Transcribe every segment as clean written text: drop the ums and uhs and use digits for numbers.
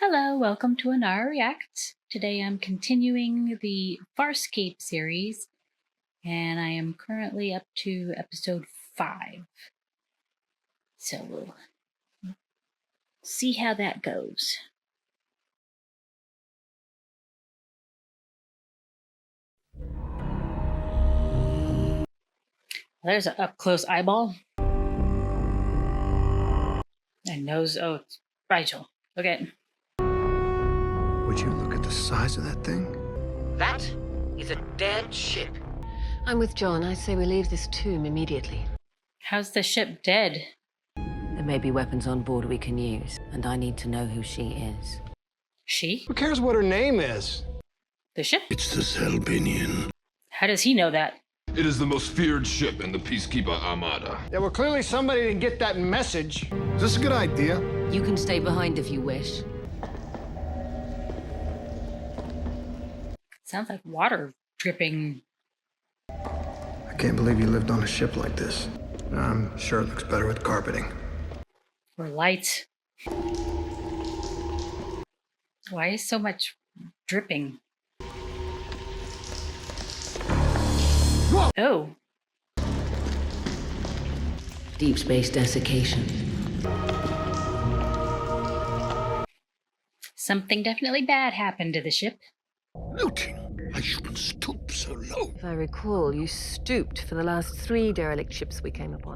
Hello, welcome to Anara Reacts. Today I'm continuing the Farscape series, and I am currently up to episode 5. So we'll see how that goes. There's an up-close eyeball. And nose. Oh, it's Rygel. Okay. Would you look at the size of that thing? That is a dead ship. I'm with John. I say we leave this tomb immediately. How's the ship dead? There may be weapons on board we can use, and I need to know who she is. She? Who cares what her name is? The ship? It's the Albanian. How does he know that? It is the most feared ship in the Peacekeeper Armada. Yeah, well, clearly somebody didn't get that message. Is this a good idea? You can stay behind if you wish. Sounds like water dripping. I can't believe you lived on a ship like this. I'm sure it looks better with carpeting. Or lights. Why is so much dripping? Oh. Deep space desiccation. Something definitely bad happened to the ship. Looting. I shouldn't stoop so low. If I recall, you stooped for the last 3 derelict ships we came upon.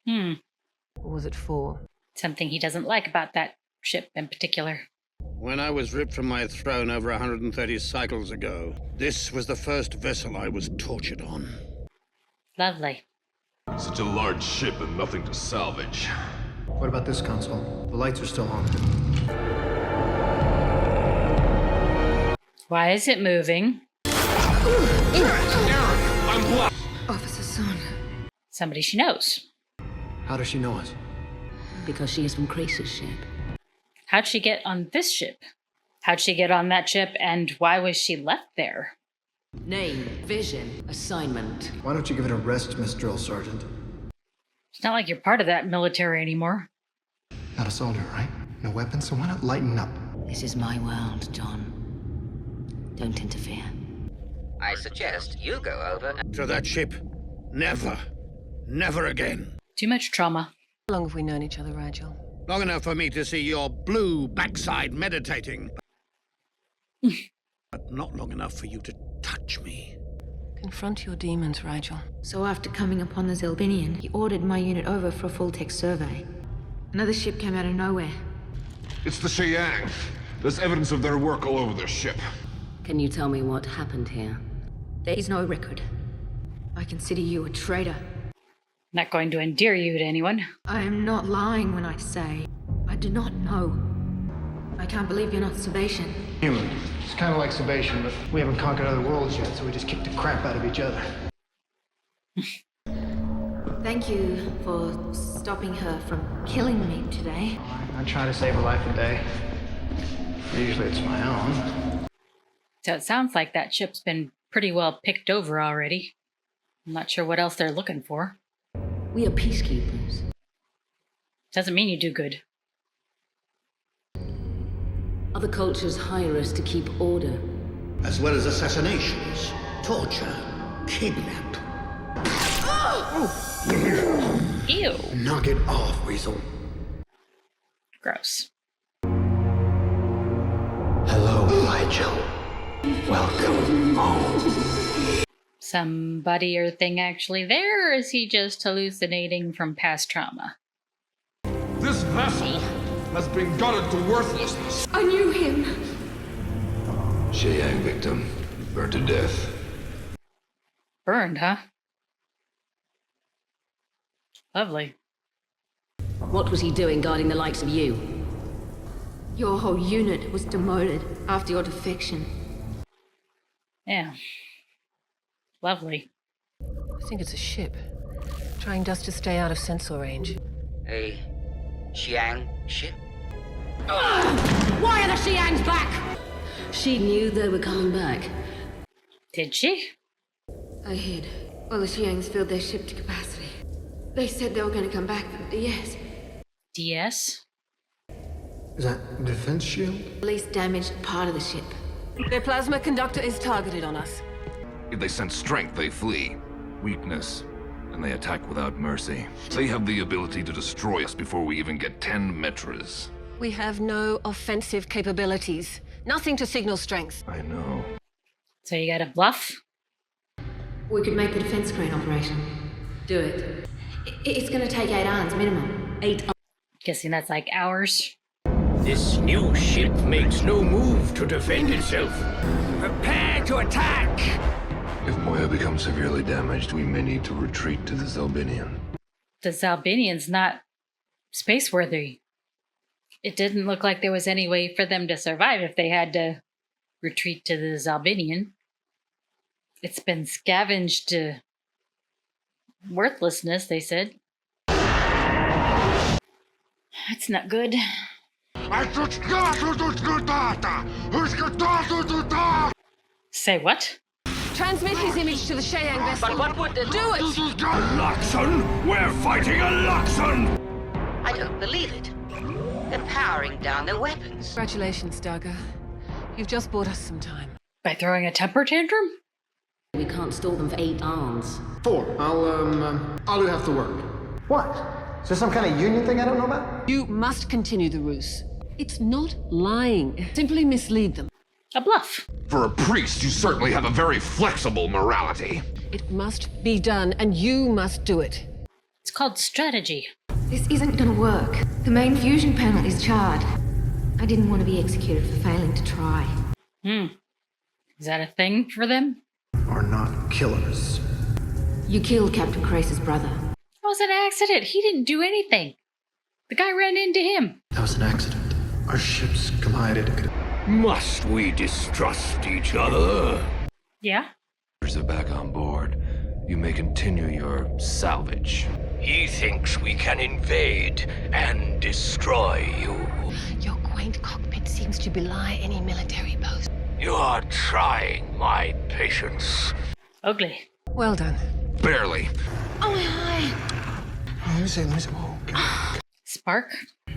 Or was it 4? Something he doesn't like about that ship in particular. When I was ripped from my throne over 130 cycles ago, this was the first vessel I was tortured on. Lovely. Such a large ship and nothing to salvage. What about this console? The lights are still on. Why is it moving? Aeryn, I'm black. Officer Son. Somebody she knows. How does she know us? Because she is from Crais' ship. How'd she get on this ship? How'd she get on that ship, and why was she left there? Name, vision, assignment. Why don't you give it a rest, Miss Drill Sergeant? It's not like you're part of that military anymore. Not a soldier, right? No weapons, so why not lighten up? This is my world, John. Don't interfere. I suggest you go over and... To that ship. Never. Never again. Too much trauma. How long have we known each other, Rygel? Long enough for me to see your blue backside meditating. But not long enough for you to touch me. Confront your demons, Rygel. So after coming upon the Zelbinian, he ordered my unit over for a full-tech survey. Another ship came out of nowhere. It's the Cheyenne. There's evidence of their work all over their ship. Can you tell me what happened here? There is no record. I consider you a traitor. Not going to endear you to anyone. I am not lying when I say I do not know. I can't believe you're not Sebastian. Human. It's kind of like Sebastian, but we haven't conquered other worlds yet, so we just kick the crap out of each other. Thank you for stopping her from killing me today. I'm trying to save a life a day. Usually it's my own. So it sounds like that ship's been pretty well picked over already. I'm not sure what else they're looking for. We are peacekeepers. Doesn't mean you do good. Other cultures hire us to keep order. As well as assassinations, torture, kidnap. Ew. Knock it off, Weasel. Gross. Hello, Rygel. Welcome home. Somebody or thing actually there, or is he just hallucinating from past trauma? This vessel has been gutted to worthlessness. I knew him. Cheyenne victim, burned to death. Burned, huh? Lovely. What was he doing guarding the likes of you? Your whole unit was demoted after your defection. Yeah. Lovely. I think it's a ship. Trying just to stay out of sensor range. A Xiang ship? Why are the Xiangs back? She knew they were coming back. Did she? I hid while the Xiangs filled their ship to capacity. They said they were going to come back for the DS. DS? Is that defense shield? Police damaged part of the ship. Their plasma conductor is targeted on us. If they sense strength, they flee. Weakness, and they attack without mercy. They have the ability to destroy us before we even get 10 meters. We have no offensive capabilities. Nothing to signal strength. I know. So you got a bluff? We could make the defense screen operation. Do it. It's gonna take 8 hours minimum. 8 hours. Guessing that's like hours. This new ship makes no move to defend itself. Prepare to attack! If Moya becomes severely damaged, we may need to retreat to the Zalbinian. The Zalbinian's not space-worthy. It didn't look like there was any way for them to survive if they had to retreat to the Zalbinian. It's been scavenged to worthlessness, they said. That's not good. Say what? Transmit his image to the Sheyang vessel. But what would the... Do it! Luxon! We're fighting a Luxon! I don't believe it. They're powering down their weapons. Congratulations, Daga. You've just bought us some time. By throwing a temper tantrum? We can't store them for 8 hours. 4. I'll do half the work. What? Is there some kind of union thing I don't know about? You must continue the ruse. It's not lying. Simply mislead them. A bluff. For a priest, you certainly have a very flexible morality. It must be done, and you must do it. It's called strategy. This isn't gonna work. The main fusion panel is charred. I didn't want to be executed for failing to try. Is that a thing for them? Are not killers. You killed Captain Crais' brother. It was an accident. He didn't do anything. The guy ran into him. That was an accident. Our ships collided. Must we distrust each other? Yeah? Are back on board. You may continue your salvage. He thinks we can invade and destroy you. Your quaint cockpit seems to belie any military post. You are trying my patience. Ugly. Well done. Barely. Oh, hi. Let me see. Oh. Spark? You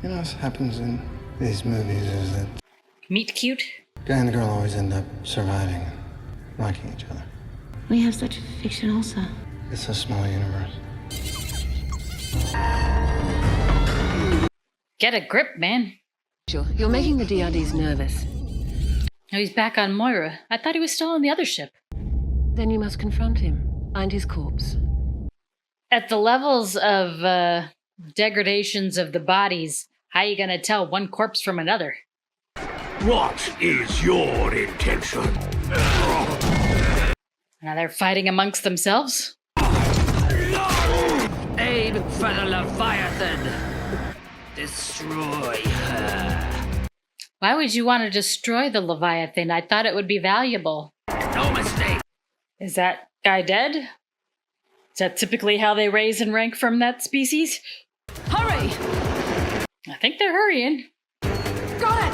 know what happens in these movies is that Meet cute? guy and the girl always end up surviving, liking each other. We have such fiction also. It's a small universe. Get a grip, man. Sure, you're making the DRDs nervous. Oh, he's back on Moira. I thought he was still on the other ship. Then you must confront him. Find his corpse. At the levels of degradations of the bodies, how are you gonna tell one corpse from another? What is your intention? Now they're fighting amongst themselves? Aim for the Leviathan! Destroy her! Why would you want to destroy the Leviathan? I thought it would be valuable. No mistake! Is that guy dead? Is that typically how they raise and rank from that species? Hurry! I think they're hurrying. Got it!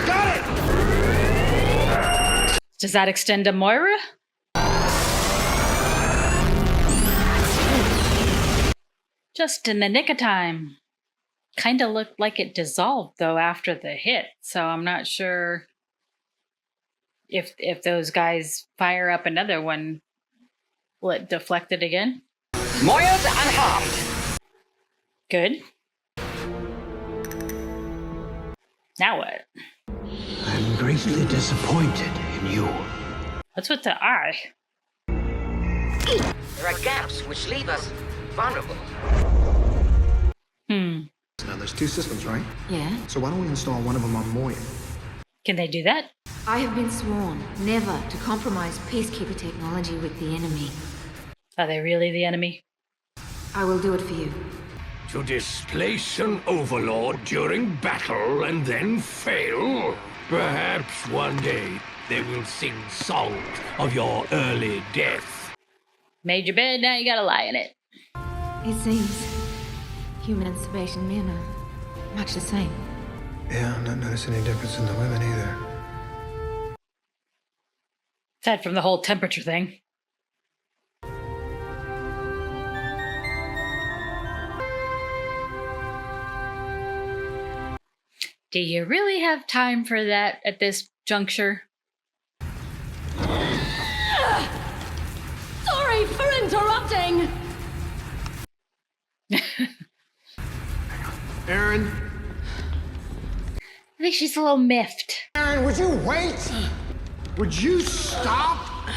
Got it! Does that extend to Moira? Just in the nick of time. Kinda looked like it dissolved, though, after the hit, so I'm not sure if those guys fire up another one, will it deflect it again? Moya's unharmed. Good. Now what? I'm greatly disappointed in you. What's with the eye? There are gaps which leave us vulnerable. Now there's 2 systems, right? Yeah? So why don't we install one of them on Moya? Can they do that? I have been sworn never to compromise Peacekeeper technology with the enemy. Are they really the enemy? I will do it for you. To displace an overlord during battle and then fail? Perhaps one day they will sing songs of your early death. Made your bed, now you gotta lie in it. It seems human and Sebastian men are much the same. Yeah, I'm not noticing any difference in the women either. Aside from the whole temperature thing. Do you really have time for that at this juncture? Sorry for interrupting! Aeryn? I think she's a little miffed. Aeryn, would you wait? Would you stop?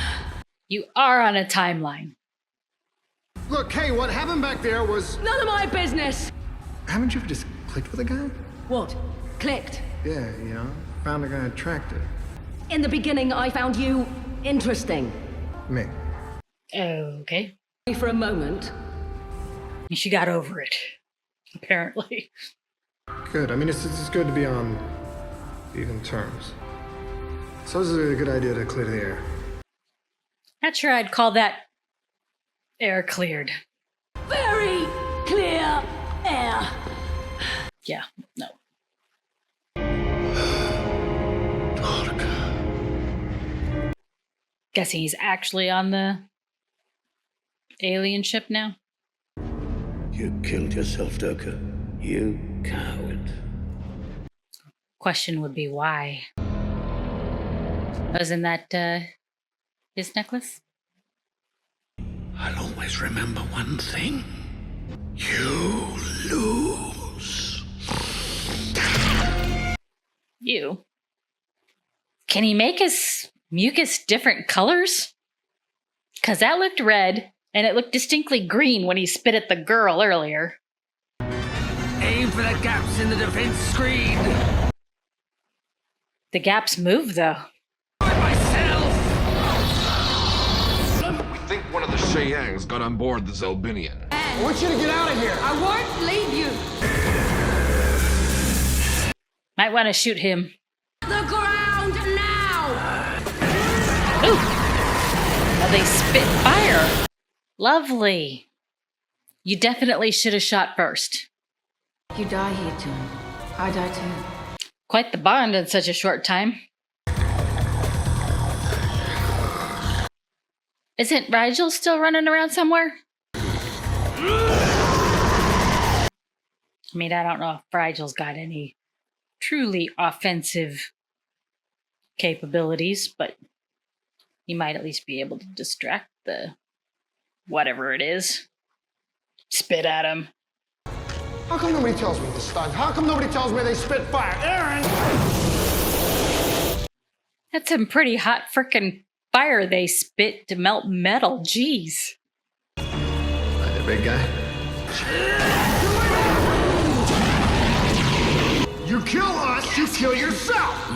You are on a timeline. Look, hey, what happened back there was... None of my business! Haven't you ever just clicked with a guy? What? Clicked? Yeah, found a guy attractive. In the beginning, I found you interesting. Me. Okay. For a moment. And she got over it, apparently. Good. I mean, it's good to be on even terms. So this is a good idea to clear the air. Not sure I'd call that air cleared. Very clear air. Yeah, no. Guessing he's actually on the alien ship now. You killed yourself, Doka. You coward. Question would be why. Wasn't that his necklace? I'll always remember one thing. You lose. You. Can he make his mucus different colors? Because that looked red, and it looked distinctly green when he spit at the girl earlier. Aim for the gaps in the defense screen. The gaps move, though. We think one of the Sheyangs got on board the Zelbinian. I want you to get out of here. I won't leave you. Might want to shoot him. The ground now. Ooh! Oh, they spit fire. Lovely. You definitely should have shot first. You die here, John. I die too. Quite the bond in such a short time. Isn't Rygel still running around somewhere? I mean, I don't know if Rygel's got any truly offensive capabilities, but he might at least be able to distract the whatever it is. Spit at him. How come nobody tells me this stuff? How come nobody tells me they spit fire? Aeryn! That's some pretty hot frickin' fire they spit to melt metal. Jeez. Hi there, big guy. You kill us, you kill yourself!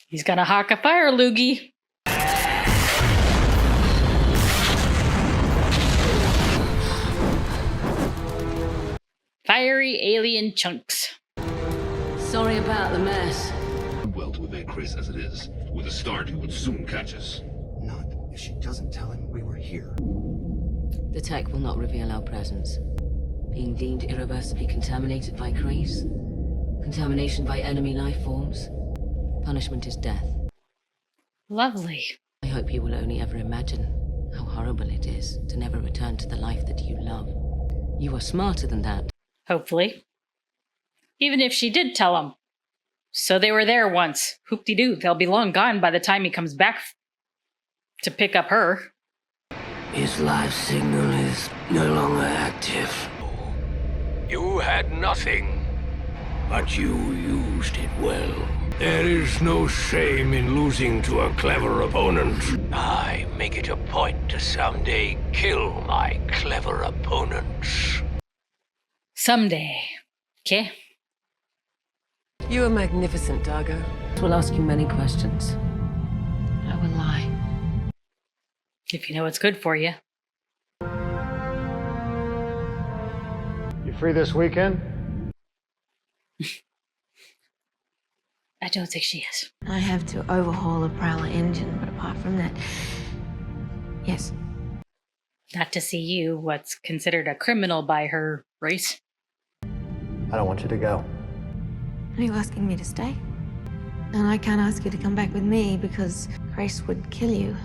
He's gonna hawk a fire loogie. Fiery alien chunks. Sorry about the mess. Well to evade Crais as it is. With a start, he would soon catch us. Not if she doesn't tell him we were here. The tech will not reveal our presence. Being deemed irreversibly contaminated by Crais. Contamination by enemy life forms. Punishment is death. Lovely. I hope you will only ever imagine how horrible it is to never return to the life that you love. You are smarter than that. Hopefully. Even if she did tell him. So they were there once. Hoop-de-doo. They'll be long gone by the time he comes back to pick up her. His life signal is no longer active. You had nothing, but you used it well. There is no shame in losing to a clever opponent. I make it a point to someday kill my clever opponents. Someday. Okay? You are magnificent, Dargo. We'll ask you many questions. I will lie. If you know what's good for you. You free this weekend? I don't think she is. I have to overhaul a Prowler engine, but apart from that, yes. Not to see you, what's considered a criminal by her race. I don't want you to go. Are you asking me to stay? And I can't ask you to come back with me because Crais would kill you.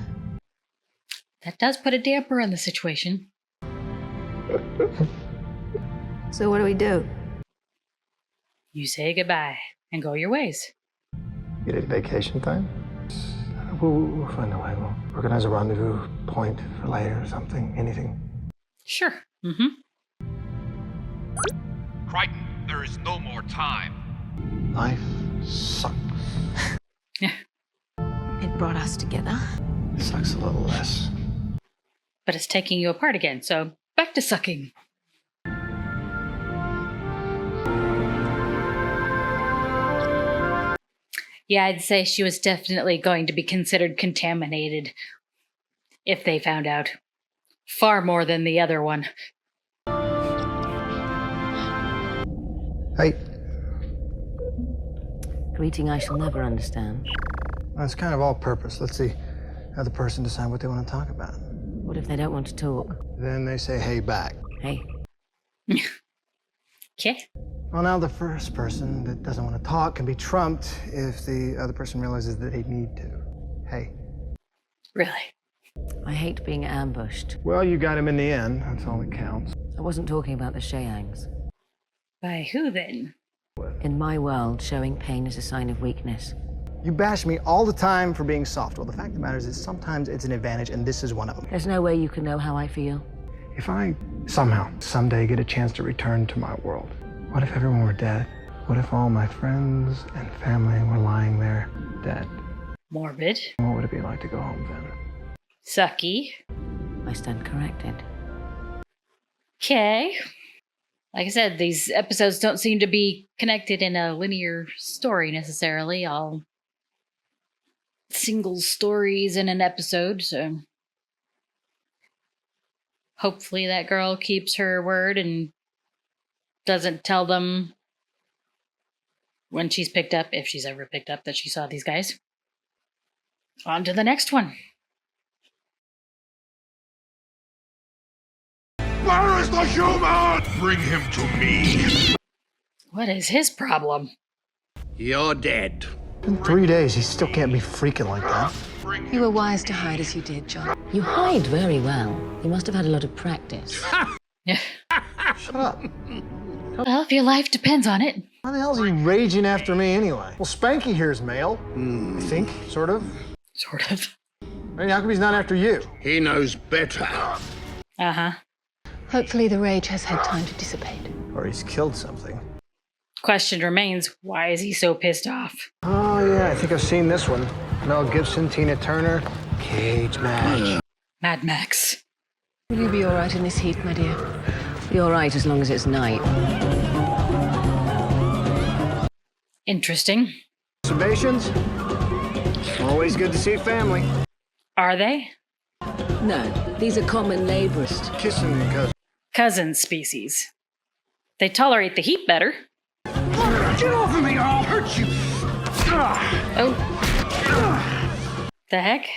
That does put a damper on the situation. So what do we do? You say goodbye and go your ways. Get it vacation time? We'll find a way. We'll organize a rendezvous point for later or something. Anything. Sure. Mm-hmm. Crichton, there is no more time. Life sucks. Yeah. It brought us together. Sucks a little less. But it's taking you apart again, so back to sucking. Yeah, I'd say she was definitely going to be considered contaminated if they found out. Far more than the other one. Hey. Greeting I shall never understand. It's kind of all purpose. Let's see. Have the person decide what they want to talk about. What if they don't want to talk? Then they say, hey, back. Hey. Okay. Well, now the first person that doesn't want to talk can be trumped if the other person realizes that they need to. Hey. Really? I hate being ambushed. Well, you got him in the end. That's all that counts. I wasn't talking about the Sheyangs. By who then? In my world, showing pain is a sign of weakness. You bash me all the time for being soft. Well, the fact of the matter is sometimes it's an advantage, and this is one of them. There's no way you can know how I feel. If I somehow, someday get a chance to return to my world, what if everyone were dead? What if all my friends and family were lying there dead? Morbid. What would it be like to go home then? Sucky. I stand corrected. Okay. Like I said, these episodes don't seem to be connected in a linear story necessarily. All single stories in an episode, so hopefully that girl keeps her word and doesn't tell them when she's picked up, if she's ever picked up, that she saw these guys. On to the next one. Where is the human? Bring him to me. What is his problem? You're dead. In 3 days, he still can't be freaking like that. You were wise to hide as you did, John. You hide very well. You must have had a lot of practice. Yeah. Shut up. Well, if your life depends on it. Why the hell is he raging after me anyway? Well, Spanky here's male. I think, sort of. Sort of. I mean, how come he's not after you? He knows better. Uh-huh. Hopefully the rage has had time to dissipate. Or he's killed something. Question remains, why is he so pissed off? Oh, yeah, I think I've seen this one. Mel Gibson, Tina Turner, cage match. Mad Max. Will you be all right in this heat, my dear? Be all right as long as it's night. Interesting. Observations? Always good to see family. Are they? No, these are common laborers. Kissing cousin. Cousin species. They tolerate the heat better. Get off of me or I'll hurt you! Oh. The heck?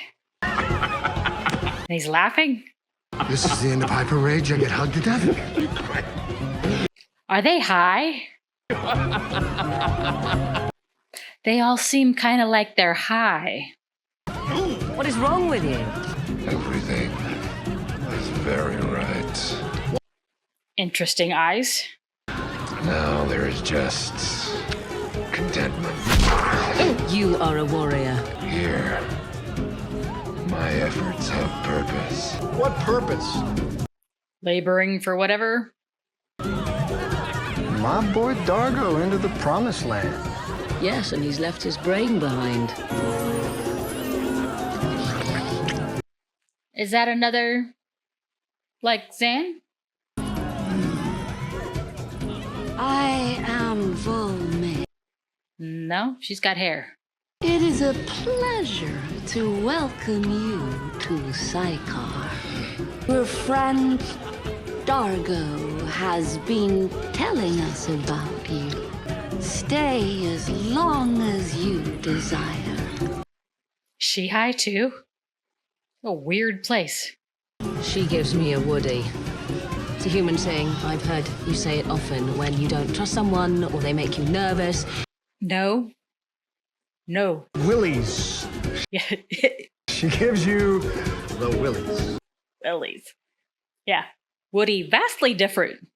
And he's laughing? This is the end of Hyper Rage. I get hugged to death. Are they high? They all seem kind of like they're high. What is wrong with you? Everything is very right. Interesting eyes. Now there is just contentment. You are a warrior. Here, my efforts have purpose. What purpose? Laboring for whatever. My boy Dargo into the promised land. Yes, and he's left his brain behind. Is that another, like, Zan? I am Volme. No, she's got hair. It is a pleasure to welcome you to Sycar. Your friend Dargo has been telling us about you. Stay as long as you desire. She high too? A weird place. She gives me a woody. It's a human saying. I've heard you say it often when you don't trust someone or they make you nervous. No. No. Willies. Yeah. She gives you the willies. Willies. Yeah. Woody, vastly different.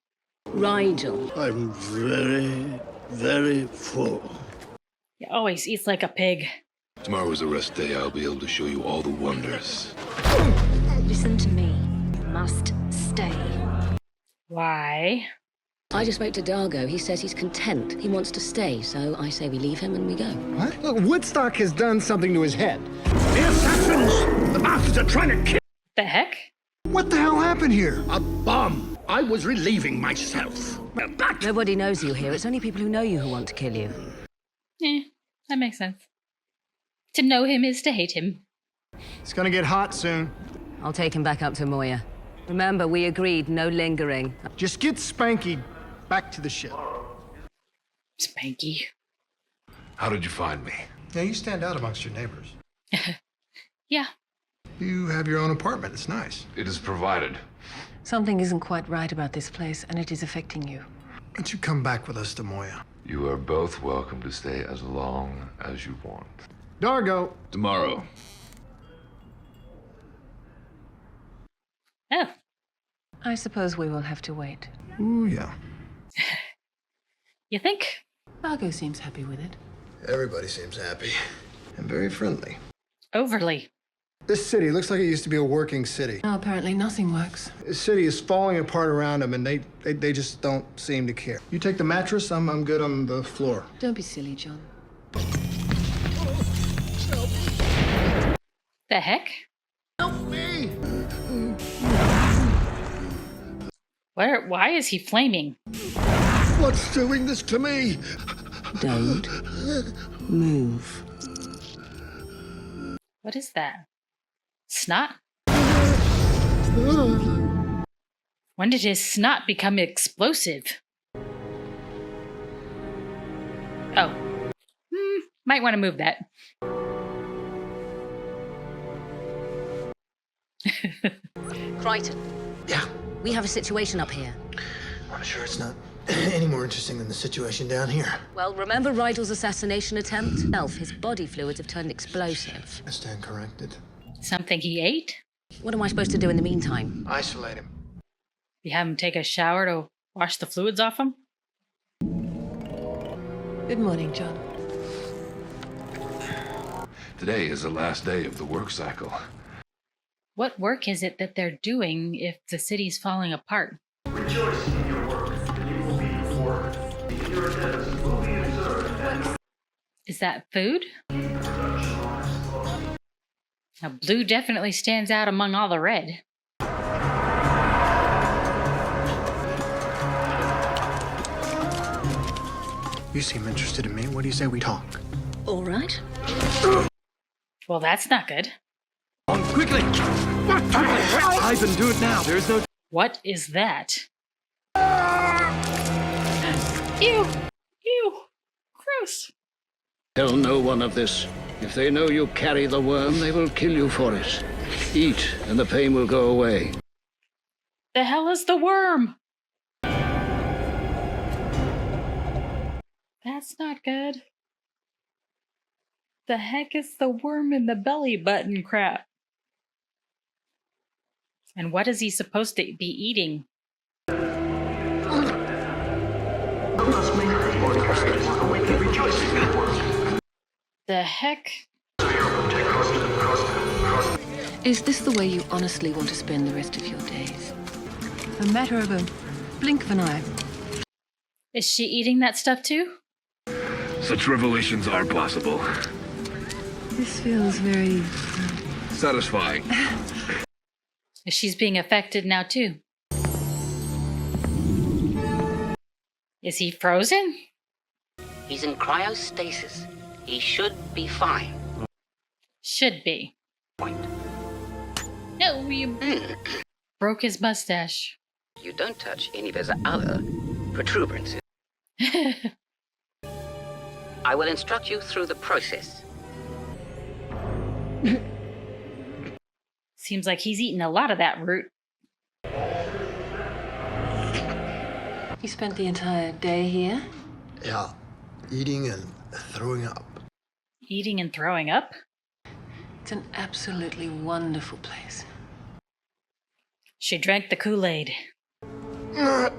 Rygel. I'm very very full. He always eats like a pig. Tomorrow is a rest day. I'll be able to show you all the wonders. Listen to me. You must stay. Why? I just spoke to Dargo. He says he's content. He wants to stay, so I say we leave him and we go. What? Look, Woodstock has done something to his head. The assassins! The bastards are trying to kill... The heck? What the hell happened here? A bomb! I was relieving myself. But... Nobody knows you here. It's only people who know you who want to kill you. That makes sense. To know him is to hate him. It's gonna get hot soon. I'll take him back up to Moya. Remember, we agreed no lingering. Just get Spanky back to the ship. Spanky. How did you find me? Yeah, you stand out amongst your neighbors. Yeah. You have your own apartment. It's nice. It is provided. Something isn't quite right about this place, and it is affecting you. Why don't you come back with us to Moya? You are both welcome to stay as long as you want. Dargo! Tomorrow. Oh. I suppose we will have to wait. Ooh, yeah. You think? Dargo seems happy with it. Everybody seems happy. And very friendly. Overly. This city looks like it used to be a working city. No, apparently nothing works. This city is falling apart around them, and they just don't seem to care. You take the mattress, I'm good on the floor. Don't be silly, John. The heck? Help me! Why is he flaming? What's doing this to me? Don't move. What is that? Snot? When did his snot become explosive? Oh. Might want to move that. Crichton. Yeah. We have a situation up here. I'm sure it's not any more interesting than the situation down here. Well, remember Rygel's assassination attempt? His body fluids have turned explosive. I stand corrected. Something he ate? What am I supposed to do in the meantime? Isolate him. You have him take a shower to wash the fluids off him? Good morning, John. Today is the last day of the work cycle. What work is it that they're doing if the city's falling apart? Rejoice in your work, and you will be rewarded. Your endeavors will be observed. Is that food? Now, blue definitely stands out among all the red. You seem interested in me. What do you say we talk? All right. Well, that's not good. On quickly! What? I can do it now. There's no... What is that? Ew! Ew! Gross! Tell no one of this. If they know you carry the worm, they will kill you for it. Eat, and the pain will go away. The hell is the worm? That's not good. The heck is the worm in the belly button crap? And what is he supposed to be eating? The heck? Is this the way you honestly want to spend the rest of your days? A matter of a blink of an eye. Is she eating that stuff too? Such revelations are possible. This feels very... satisfying. She's being affected now too. Is he frozen? He's in cryostasis. He should be fine. Should be. Point. No, you broke his mustache. You don't touch any of his other protuberances. I will instruct you through the process. Seems like he's eaten a lot of that root. You spent the entire day here? Yeah. Eating and throwing up. Eating and throwing up? It's an absolutely wonderful place. She drank the Kool-Aid.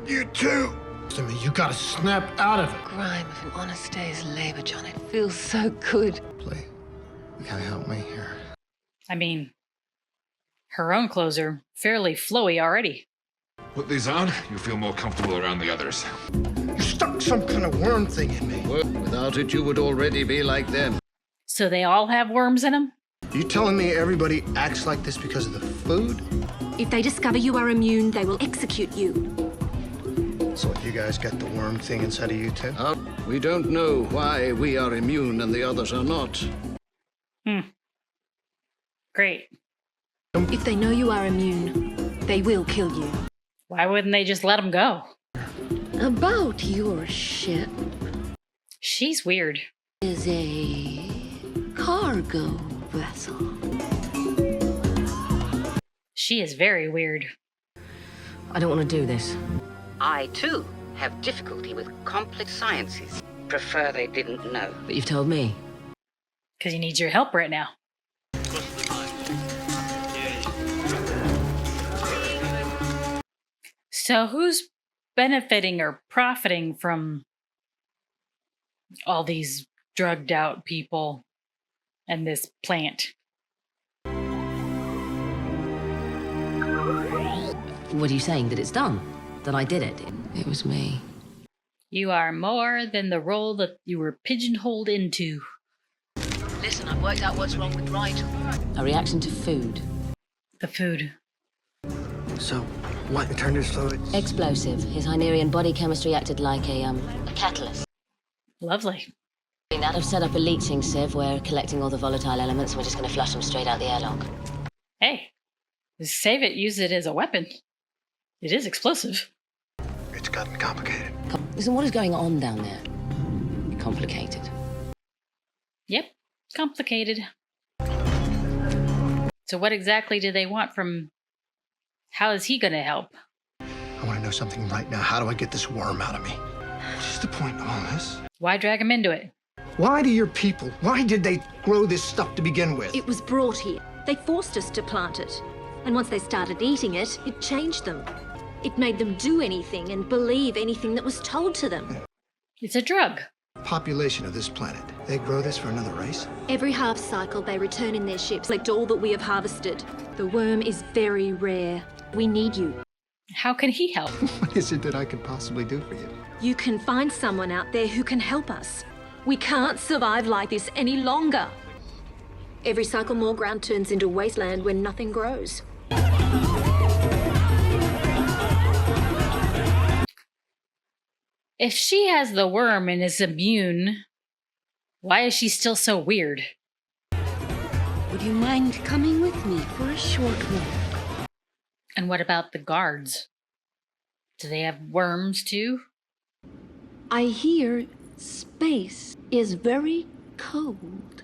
You too. To me, you gotta snap out of it. Grime of an honest day's labor, John. It feels so good. Please, you gotta help me here. I mean, her own clothes are fairly flowy already. Put these on, you'll feel more comfortable around the others. You stuck some kind of worm thing in me. Without it, you would already be like them. So they all have worms in them? You telling me everybody acts like this because of the food? If they discover you are immune, they will execute you. So you guys got the worm thing inside of you too? We don't know why we are immune and the others are not. Great. If they know you are immune, they will kill you. Why wouldn't they just let them go? About your ship She's weird. is a cargo vessel. She is very weird. I don't want to do this. I, too, have difficulty with complex sciences. Prefer they didn't know. But you've told me. Because he needs your help right now. So who's benefiting or profiting from all these drugged out people and this plant? What are you saying? That it's done? That I did it? It was me. You are more than the role that you were pigeonholed into. Listen, I've worked out what's wrong with Rygel. A reaction to food. The food. So, what turned his fluid? Explosive. His Hynerian body chemistry acted like a catalyst. Lovely. That I've set up a leaching sieve. We're collecting all the volatile elements. We're just going to flush them straight out the airlock. Hey, save it, use it as a weapon. It is explosive. It's gotten complicated. Listen, what is going on down there? Complicated. Yep, complicated. So what exactly do they want from... How is he going to help? I want to know something right now. How do I get this worm out of me? What's the point of all this? Why drag him into it? Why do your people, why did they grow this stuff to begin with? It was brought here. They forced us to plant it. And once they started eating it, it changed them. It made them do anything and believe anything that was told to them. It's a drug. Population of this planet. They grow this for another race? Every half cycle, they return in their ships, collect all that we have harvested. The worm is very rare. We need you. How can he help? What is it that I could possibly do for you? You can find someone out there who can help us. We can't survive like this any longer. Every cycle, more ground turns into wasteland when nothing grows. If she has the worm and is immune, why is she still so weird? Would you mind coming with me for a short walk? And what about the guards? Do they have worms too? I hear space is very cold.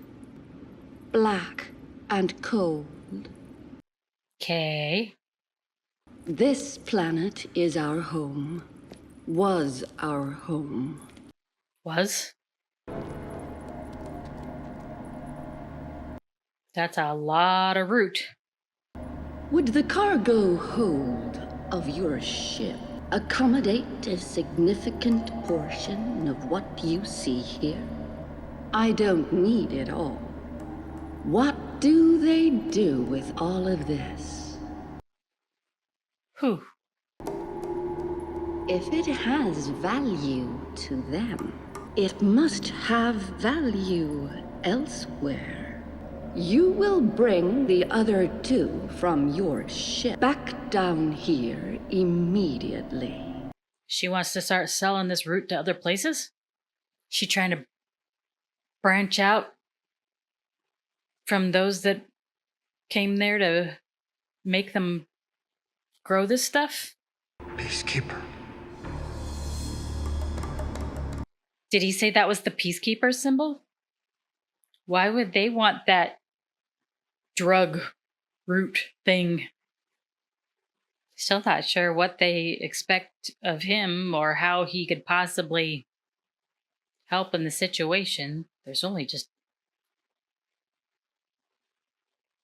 Black and cold. Okay. This planet is our home. Was our home. Was? That's a lot of root. Would the cargo hold of your ship accommodate a significant portion of what you see here? I don't need it all. What do they do with all of this? Who? If it has value to them, it must have value elsewhere. You will bring the other two from your ship back down here immediately. She wants to start selling this root to other places? She trying to branch out from those that came there to make them grow this stuff? Peacekeeper. Did he say that was the Peacekeeper symbol? Why would they want that drug root thing? Still not sure what they expect of him or how he could possibly help in the situation. There's only just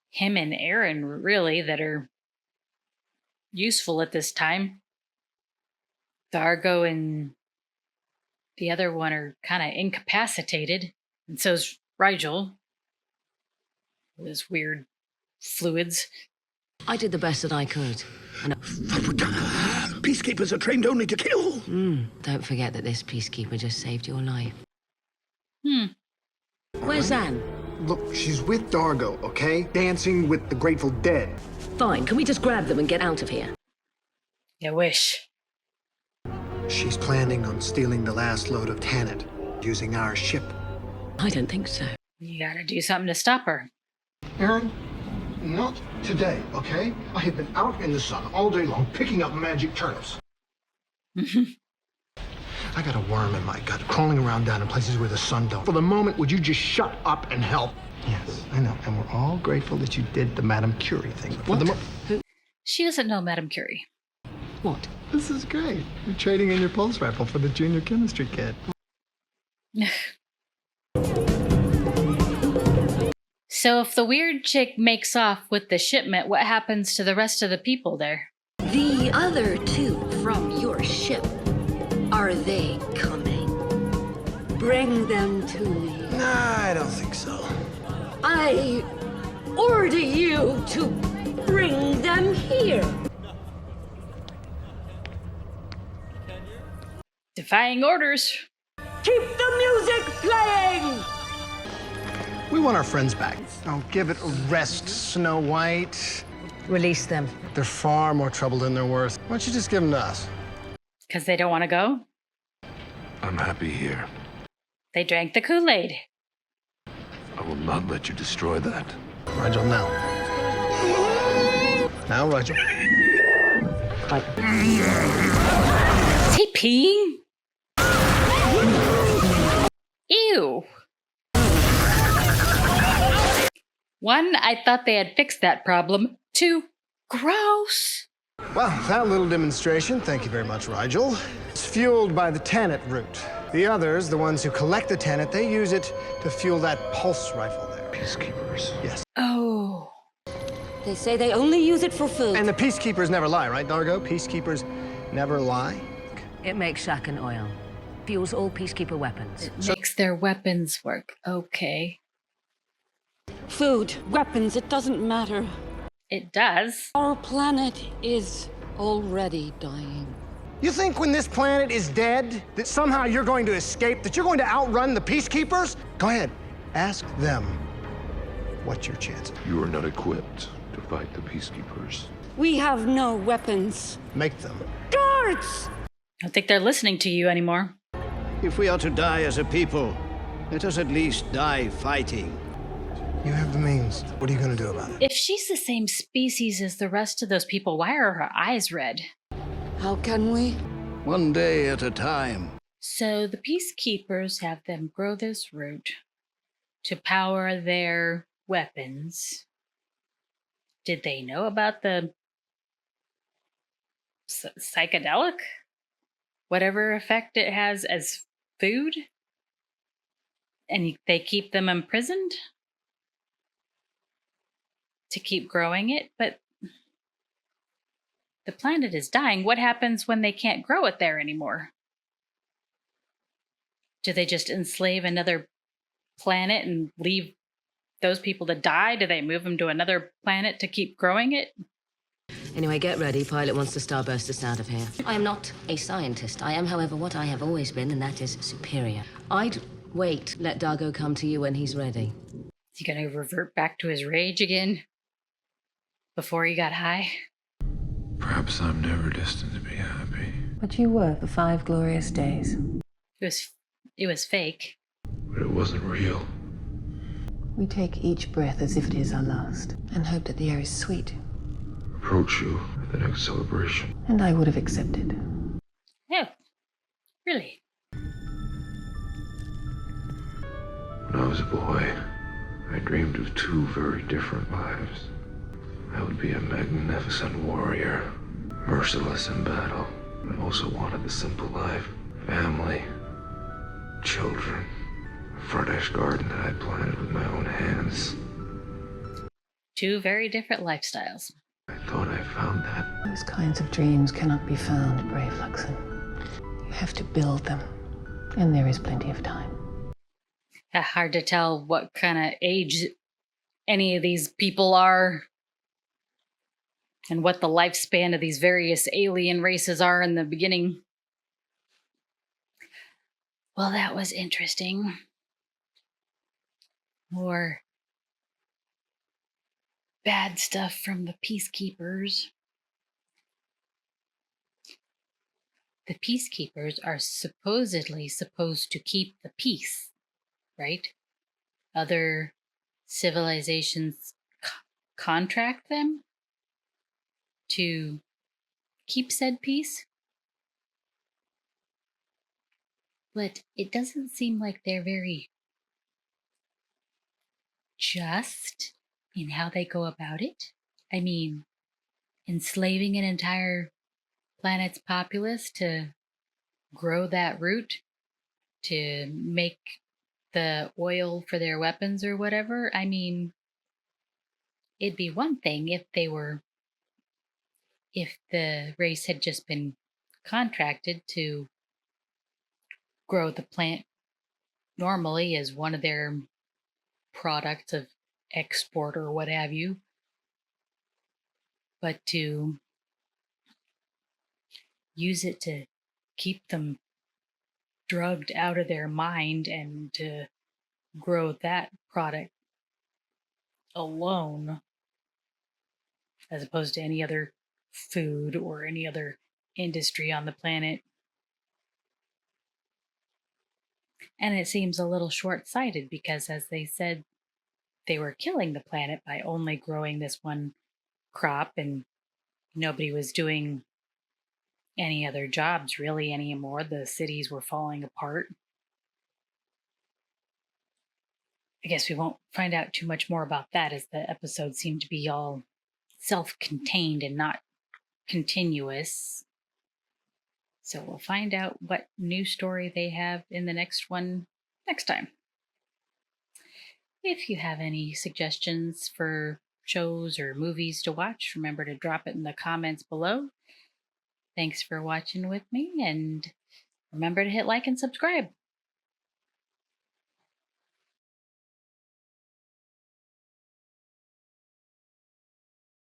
him and Aeryn, really, that are useful at this time. Dargo and the other one are kind of incapacitated, and so's Rygel. Those weird fluids. I did the best that I could. Peacekeepers are trained only to kill. Don't forget that this peacekeeper just saved your life. Where's Anne? Look, she's with Dargo, okay? Dancing with the Grateful Dead. Fine, can we just grab them and get out of here? You wish. She's planning on stealing the last load of Tannet, using our ship. I don't think so. You gotta do something to stop her. Aeryn, not today, okay? I have been out in the sun all day long picking up magic turnips. I got a worm in my gut, crawling around down in places where the sun don't. For the moment, would you just shut up and help? Yes, I know, and we're all grateful that you did the Madame Curie thing. But for the She doesn't know Madame Curie. What? This is great. You're trading in your pulse rifle for the junior chemistry kid. So if the weird chick makes off with the shipment, what happens to the rest of the people there? The other two from your ship, are they coming? Bring them to me. Nah, I don't think so. I order you to bring them here. Defying orders. Keep the music playing! We want our friends back. Oh, give it a rest, Snow White. Release them. They're far more trouble than they're worth. Why don't you just give them to us? Because they don't want to go? I'm happy here. They drank the Kool-Aid. I will not let you destroy that. Rygel, now. Now, Rygel. Is he peeing? Ew. One, I thought they had fixed that problem. Two, gross. Well, that little demonstration, thank you very much, Rygel, it's fueled by the Tannet root. The others, the ones who collect the Tannet, they use it to fuel that pulse rifle there. Peacekeepers. Yes. Oh. They say they only use it for food. And the peacekeepers never lie, right, Dargo? Peacekeepers never lie? It makes shack and oil. Fuels all peacekeeper weapons. It makes their weapons work. Okay. Food, weapons, it doesn't matter. It does. Our planet is already dying. You think when this planet is dead, that somehow you're going to escape, that you're going to outrun the peacekeepers? Go ahead, ask them. What's your chances? You are not equipped to fight the peacekeepers. We have no weapons. Make them. Guards! I don't think they're listening to you anymore. If we are to die as a people, let us at least die fighting. You have the means. What are you going to do about it? If she's the same species as the rest of those people, why are her eyes red? How can we? One day at a time. So the peacekeepers have them grow this root to power their weapons. Did they know about the psychedelic? Whatever effect it has as food? And they keep them imprisoned? To keep growing it, but the planet is dying. What happens when they can't grow it there anymore? Do they just enslave another planet and leave those people to die? Do they move them to another planet to keep growing it? Anyway, get ready. Pilot wants to starburst us out of here. I am not a scientist. I am, however, what I have always been, and that is superior. I'd wait. Let Dargo come to you when he's ready. Is he going to revert back to his rage again? Before he got high? Perhaps I'm never destined to be happy. But you were for 5 glorious days. It was fake. But it wasn't real. We take each breath as if it is our last, and hope that the air is sweet. Approach you at the next celebration. And I would have accepted. Oh, really? When I was a boy, I dreamed of 2 very different lives. I would be a magnificent warrior, merciless in battle. I also wanted the simple life, family, children, a fresh garden that I planted with my own hands. 2 very different lifestyles. I thought I found that. Those kinds of dreams cannot be found, brave Luxon. have to build them, and there is plenty of time. Hard to tell what kind of age any of these people are and what the lifespan of these various alien races are in the beginning. Well, that was interesting. More bad stuff from the Peacekeepers. The Peacekeepers are supposedly supposed to keep the peace, right? Other civilizations contract them to keep said peace. But it doesn't seem like they're very just in how they go about it. I mean, enslaving an entire planet's populace to grow that root to make the oil for their weapons or whatever. I mean, it'd be one thing if the race had just been contracted to grow the plant normally as one of their products of export or what have you. But to use it to keep them drugged out of their mind and to grow that product alone as opposed to any other food or any other industry on the planet. And it seems a little short-sighted because, as they said, they were killing the planet by only growing this one crop, and nobody was doing any other jobs really anymore. The cities were falling apart. I guess we won't find out too much more about that, as the episodes seem to be all self-contained and not continuous. So we'll find out what new story they have in the next one next time. If you have any suggestions for shows or movies to watch, remember to drop it in the comments below. Thanks for watching with me, and remember to hit like and subscribe.